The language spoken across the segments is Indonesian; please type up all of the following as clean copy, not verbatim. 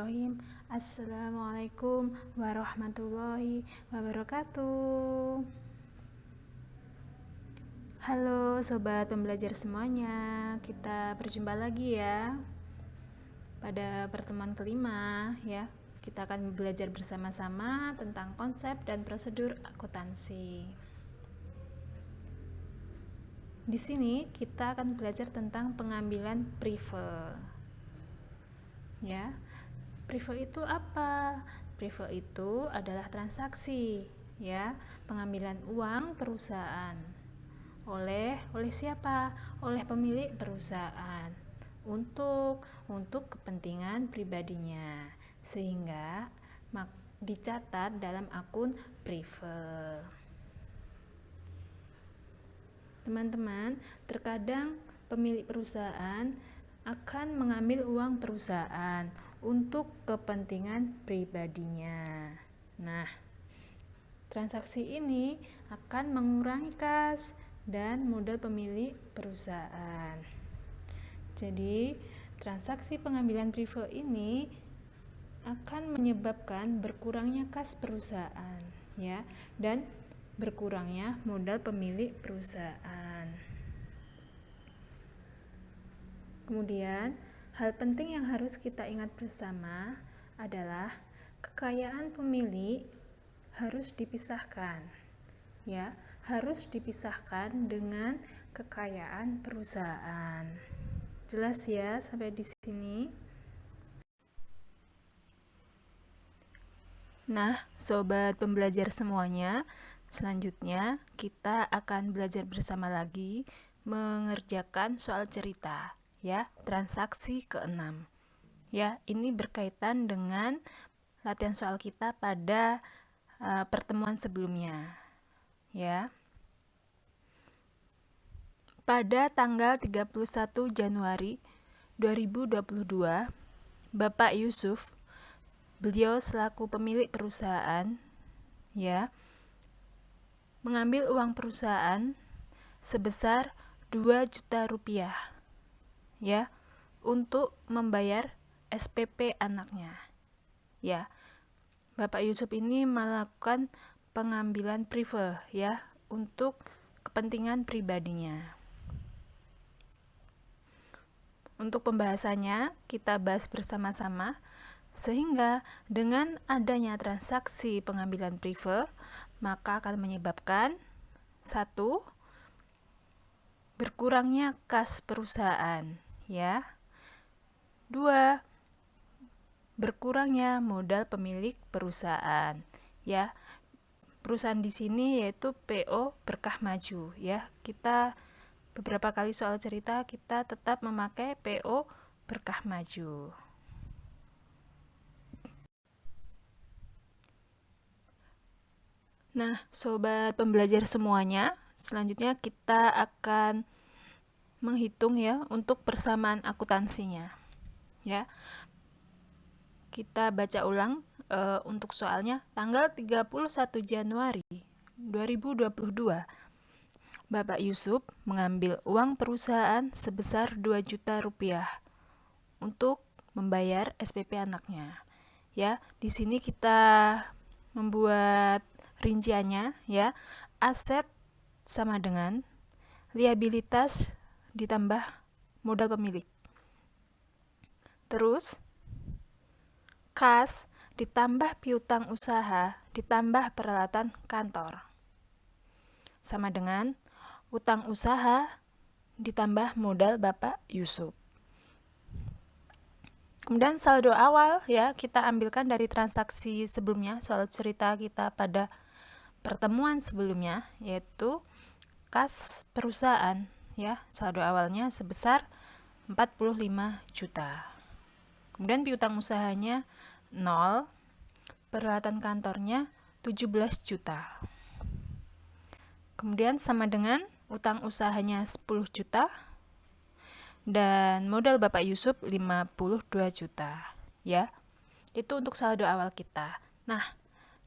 Bismillahirrahmanirrahim. Assalamualaikum warahmatullahi wabarakatuh. Halo sobat pembelajar semuanya, kita berjumpa lagi ya pada pertemuan kelima ya. Kita akan belajar bersama-sama tentang konsep dan prosedur akuntansi. Di sini kita akan belajar tentang pengambilan prive. Ya. Prive itu apa? Prive itu adalah transaksi, ya, pengambilan uang perusahaan. Oleh siapa? Oleh pemilik perusahaan untuk kepentingan pribadinya, sehingga dicatat dalam akun prive. Teman-teman, terkadang pemilik perusahaan akan mengambil uang perusahaan untuk kepentingan pribadinya. Nah, transaksi ini akan mengurangi kas dan modal pemilik perusahaan. Jadi, transaksi pengambilan prive ini akan menyebabkan berkurangnya kas perusahaan, ya, dan berkurangnya modal pemilik perusahaan. Kemudian, hal penting yang harus kita ingat bersama adalah kekayaan pemilik harus dipisahkan. Ya, harus dipisahkan dengan kekayaan perusahaan. Jelas ya sampai di sini? Nah, sobat pembelajar semuanya, selanjutnya kita akan belajar bersama lagi mengerjakan soal cerita. Ya, transaksi ke-6. Ya, ini berkaitan dengan latihan soal kita pada pertemuan sebelumnya. Ya. Pada tanggal 31 Januari 2022, Bapak Yusuf, beliau selaku pemilik perusahaan, ya, mengambil uang perusahaan sebesar 2 juta rupiah, ya, untuk membayar SPP anaknya. Ya, Bapak Yusuf ini melakukan pengambilan prive, ya, untuk kepentingan pribadinya. Untuk pembahasannya kita bahas bersama-sama, sehingga dengan adanya transaksi pengambilan prive maka akan menyebabkan 1. Berkurangnya kas perusahaan, ya. 2. Berkurangnya modal pemilik perusahaan, ya. Perusahaan di sini yaitu PO Berkah Maju, ya. Kita beberapa kali soal cerita kita tetap memakai PO Berkah Maju. Nah, sobat pembelajar semuanya, selanjutnya kita akan menghitung ya untuk persamaan akuntansinya. Ya. Kita baca ulang untuk soalnya tanggal 31 Januari 2022. Bapak Yusuf mengambil uang perusahaan sebesar 2 juta rupiah untuk membayar SPP anaknya. Ya, di sini kita membuat rinciannya, ya. Aset sama dengan liabilitas ditambah modal pemilik. Terus kas ditambah piutang usaha ditambah peralatan kantor sama dengan utang usaha ditambah modal Bapak Yusuf. Kemudian saldo awal, ya, kita ambilkan dari transaksi sebelumnya, soal cerita kita pada pertemuan sebelumnya, yaitu kas perusahaan, ya, saldo awalnya sebesar 45 juta. Kemudian piutang usahanya 0, peralatan kantornya 17 juta. Kemudian sama dengan utang usahanya 10 juta dan modal Bapak Yusuf 52 juta, ya. Itu untuk saldo awal kita. Nah,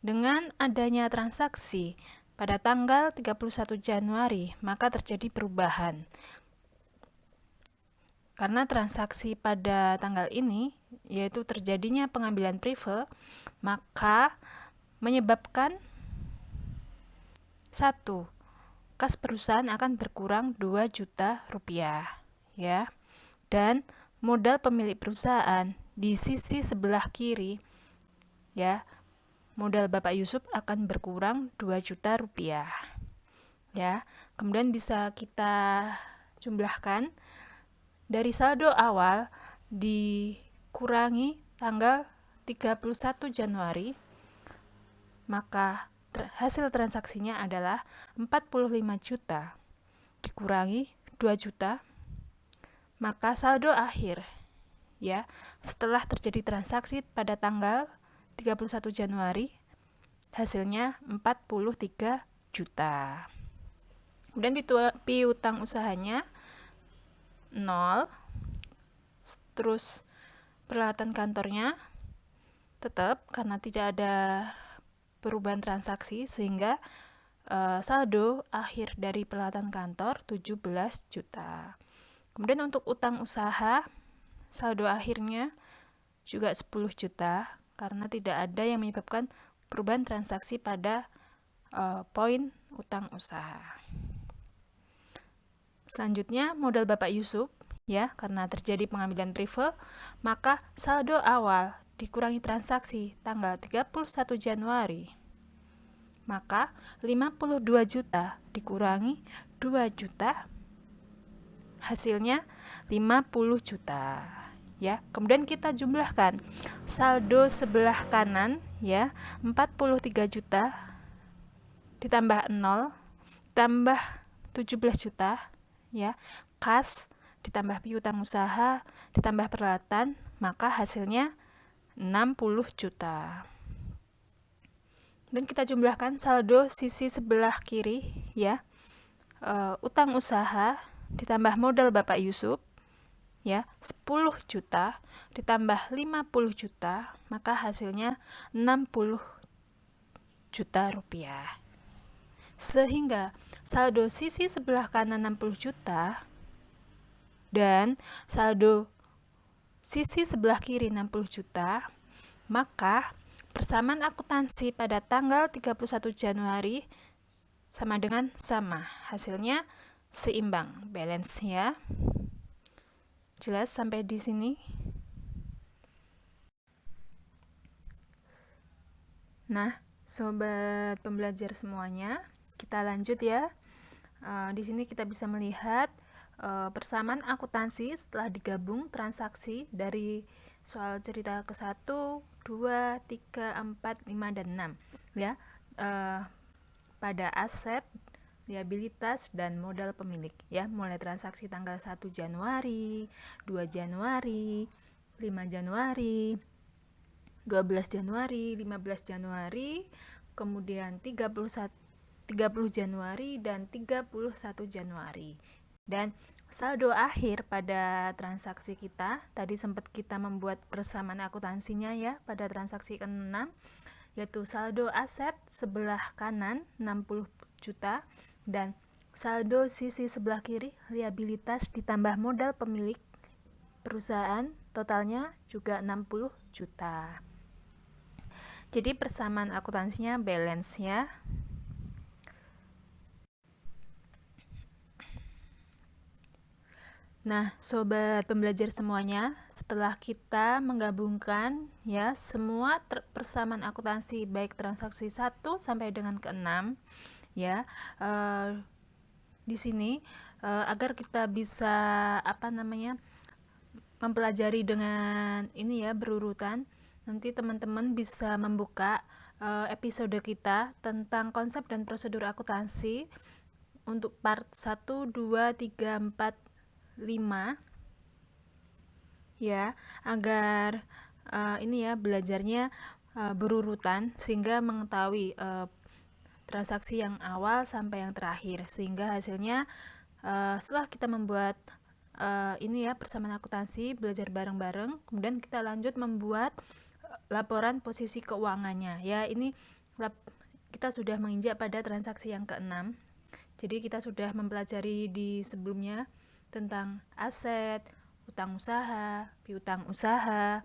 dengan adanya transaksi pada tanggal 31 Januari, maka terjadi perubahan. Karena transaksi pada tanggal ini yaitu terjadinya pengambilan prive, maka menyebabkan 1. Kas perusahaan akan berkurang 2 juta rupiah, ya. Dan modal pemilik perusahaan di sisi sebelah kiri, ya, modal Bapak Yusuf akan berkurang 2 juta rupiah, ya. Kemudian bisa kita jumlahkan dari saldo awal dikurangi tanggal 31 Januari, maka hasil transaksinya adalah 45 juta dikurangi 2 juta, maka saldo akhir, ya, setelah terjadi transaksi pada tanggal 31 Januari hasilnya 43 juta. Kemudian piutang usahanya 0, terus peralatan kantornya tetap karena tidak ada perubahan transaksi, sehingga saldo akhir dari peralatan kantor 17 juta. Kemudian untuk utang usaha, saldo akhirnya juga 10 juta karena tidak ada yang menyebabkan perubahan transaksi pada poin utang usaha. Selanjutnya modal Bapak Yusuf, ya, karena terjadi pengambilan prive, maka saldo awal dikurangi transaksi tanggal 31 Januari, maka 52 juta dikurangi 2 juta, hasilnya 50 juta, ya. Kemudian kita jumlahkan saldo sebelah kanan, ya, 43 juta ditambah 0 tambah 17 juta, ya, kas ditambah piutang usaha ditambah peralatan, maka hasilnya 60 juta. Dan kita jumlahkan saldo sisi sebelah kiri, ya, utang usaha ditambah modal Bapak Yusuf, ya, 10 juta ditambah 50 juta, maka hasilnya 60 juta rupiah. Sehingga saldo sisi sebelah kanan 60 juta dan saldo sisi sebelah kiri 60 juta, maka persamaan akuntansi pada tanggal 31 Januari sama dengan sama, hasilnya seimbang, balance, ya. Jelas sampai di sini? Nah, sobat pembelajar semuanya, kita lanjut, ya. Di sini kita bisa melihat persamaan akuntansi setelah digabung transaksi dari soal cerita ke-1, 2, 3, 4, 5, dan 6, ya, pada aset, liabilitas, dan modal pemilik, ya, mulai transaksi tanggal 1 Januari, 2 Januari, 5 Januari, 12 Januari, 15 Januari, kemudian 30 Januari, dan 31 Januari. Dan saldo akhir pada transaksi kita, tadi sempat kita membuat persamaan akuntansinya, ya, pada transaksi ke-6, yaitu saldo aset sebelah kanan 60 juta dan saldo sisi sebelah kiri liabilitas ditambah modal pemilik perusahaan totalnya juga 60 juta. Jadi persamaan akuntansinya balance, ya. Nah, sobat pembelajar semuanya, setelah kita menggabungkan, ya, semua persamaan akuntansi baik transaksi 1 sampai dengan ke-6, ya, di sini agar kita bisa mempelajari dengan ini, ya, berurutan, nanti teman-teman bisa membuka episode kita tentang konsep dan prosedur akuntansi untuk part 1, 2, 3, 4, 5, ya, agar ini, ya, belajarnya berurutan sehingga mengetahui transaksi yang awal sampai yang terakhir, sehingga hasilnya setelah kita membuat ini, ya, persamaan akuntansi, belajar bareng-bareng, kemudian kita lanjut membuat laporan posisi keuangannya, ya. Ini kita sudah menginjak pada transaksi yang ke-6. Jadi kita sudah mempelajari di sebelumnya tentang aset, utang usaha, piutang usaha,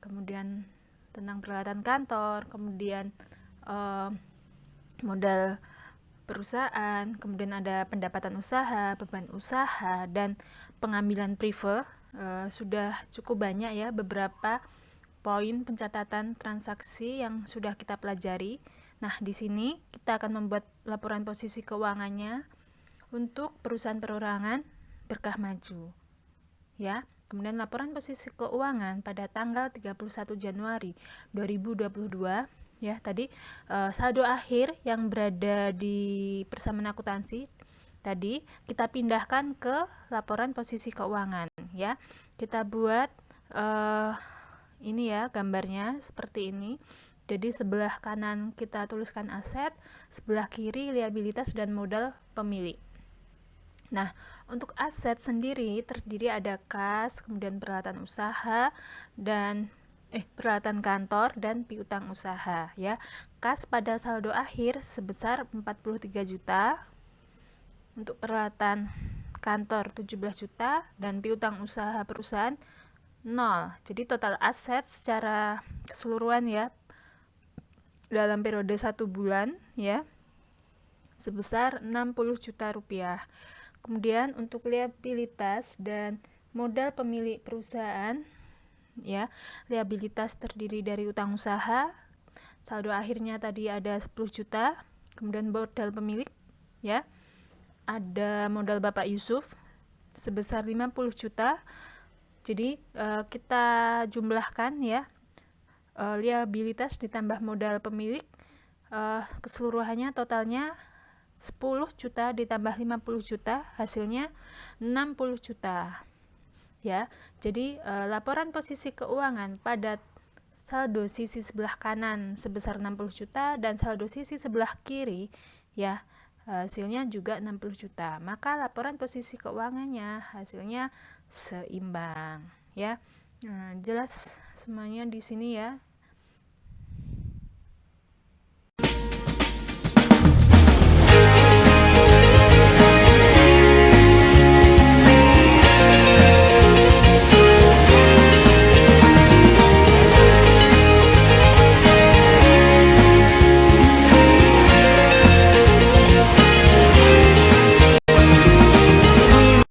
kemudian tentang peralatan kantor, kemudian modal perusahaan, kemudian ada pendapatan usaha, beban usaha, dan pengambilan prive. Sudah cukup banyak ya beberapa poin pencatatan transaksi yang sudah kita pelajari. Nah, di sini kita akan membuat laporan posisi keuangannya untuk perusahaan perorangan berkah maju. Ya, kemudian laporan posisi keuangan pada tanggal 31 Januari 2022 ya, tadi saldo akhir yang berada di persamaan akuntansi tadi kita pindahkan ke laporan posisi keuangan ya. Kita buat ini ya gambarnya seperti ini. Jadi sebelah kanan kita tuliskan aset, sebelah kiri liabilitas dan modal pemilik. Nah, untuk aset sendiri terdiri ada kas, kemudian peralatan usaha dan peralatan kantor dan piutang usaha ya. Kas pada saldo akhir sebesar 43 juta, untuk peralatan kantor 17 juta dan piutang usaha perusahaan 0. Jadi total aset secara keseluruhan ya dalam periode 1 bulan ya sebesar 60 juta rupiah. Kemudian untuk liabilitas dan modal pemilik perusahaan ya, liabilitas terdiri dari utang usaha, saldo akhirnya tadi ada 10 juta, kemudian modal pemilik ya, ada modal Bapak Yusuf sebesar 50 juta. Jadi kita jumlahkan ya, liabilitas ditambah modal pemilik, keseluruhannya totalnya 10 juta ditambah 50 juta, hasilnya 60 juta. Ya, jadi laporan posisi keuangan pada saldo sisi sebelah kanan sebesar 60 juta dan saldo sisi sebelah kiri ya hasilnya juga 60 juta. Maka laporan posisi keuangannya hasilnya seimbang ya. Jelas semuanya di sini ya.